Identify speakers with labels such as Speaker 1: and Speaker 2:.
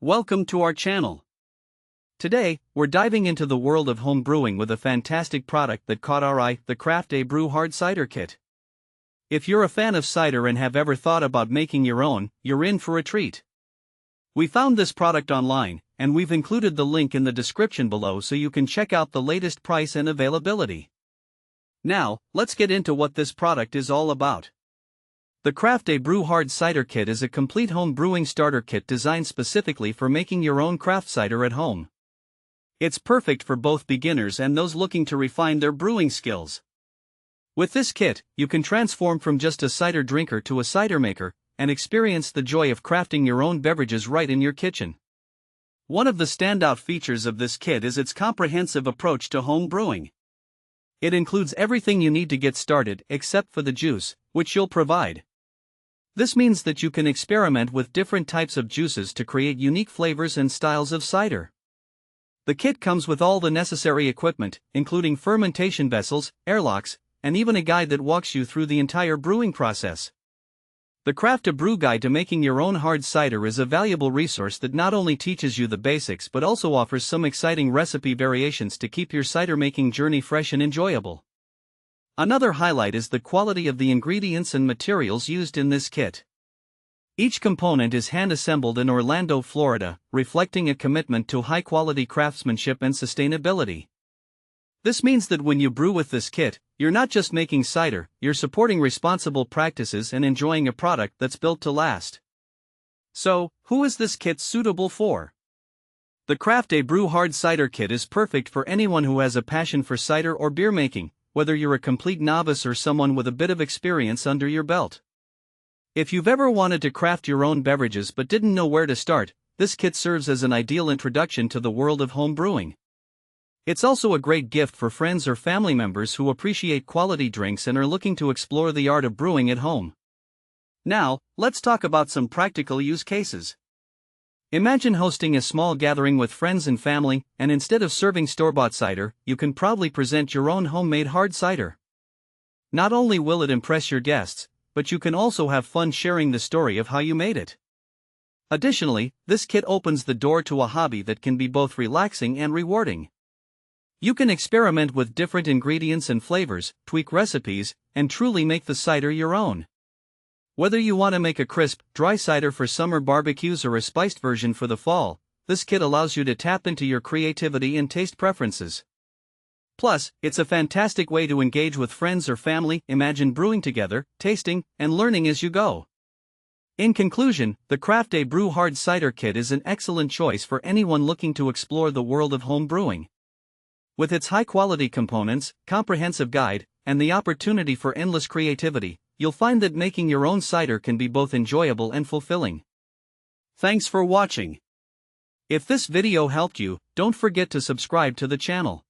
Speaker 1: Welcome to our channel. Today, we're diving into the world of home brewing with a fantastic product that caught our eye, the Craft A Brew Hard Cider Kit. If you're a fan of cider and have ever thought about making your own, you're in for a treat. We found this product online, and we've included the link in the description below so you can check out the latest price and availability. Now, let's get into what this product is all about. The Craft A Brew Hard Cider Kit is a complete home brewing starter kit designed specifically for making your own craft cider at home. It's perfect for both beginners and those looking to refine their brewing skills. With this kit, you can transform from just a cider drinker to a cider maker, and experience the joy of crafting your own beverages right in your kitchen. One of the standout features of this kit is its comprehensive approach to home brewing. It includes everything you need to get started except for the juice, which you'll provide. This means that you can experiment with different types of juices to create unique flavors and styles of cider. The kit comes with all the necessary equipment, including fermentation vessels, airlocks, and even a guide that walks you through the entire brewing process. The Craft A Brew Guide to Making Your Own Hard Cider is a valuable resource that not only teaches you the basics but also offers some exciting recipe variations to keep your cider making journey fresh and enjoyable. Another highlight is the quality of the ingredients and materials used in this kit. Each component is hand-assembled in Orlando, Florida, reflecting a commitment to high-quality craftsmanship and sustainability. This means that when you brew with this kit, you're not just making cider, you're supporting responsible practices and enjoying a product that's built to last. So, who is this kit suitable for? The Craft A Brew Hard Cider Kit is perfect for anyone who has a passion for cider or beer making, whether you're a complete novice or someone with a bit of experience under your belt. If you've ever wanted to craft your own beverages but didn't know where to start, this kit serves as an ideal introduction to the world of home brewing. It's also a great gift for friends or family members who appreciate quality drinks and are looking to explore the art of brewing at home. Now, let's talk about some practical use cases. Imagine hosting a small gathering with friends and family, and instead of serving store-bought cider, you can proudly present your own homemade hard cider. Not only will it impress your guests, but you can also have fun sharing the story of how you made it. Additionally, this kit opens the door to a hobby that can be both relaxing and rewarding. You can experiment with different ingredients and flavors, tweak recipes, and truly make the cider your own. Whether you want to make a crisp, dry cider for summer barbecues or a spiced version for the fall, this kit allows you to tap into your creativity and taste preferences. Plus, it's a fantastic way to engage with friends or family. Imagine brewing together, tasting, and learning as you go. In conclusion, the Craft A Brew Hard Cider Kit is an excellent choice for anyone looking to explore the world of home brewing. With its high-quality components, comprehensive guide, and the opportunity for endless creativity, you'll find that making your own cider can be both enjoyable and fulfilling. Thanks for watching. If this video helped you, don't forget to subscribe to the channel.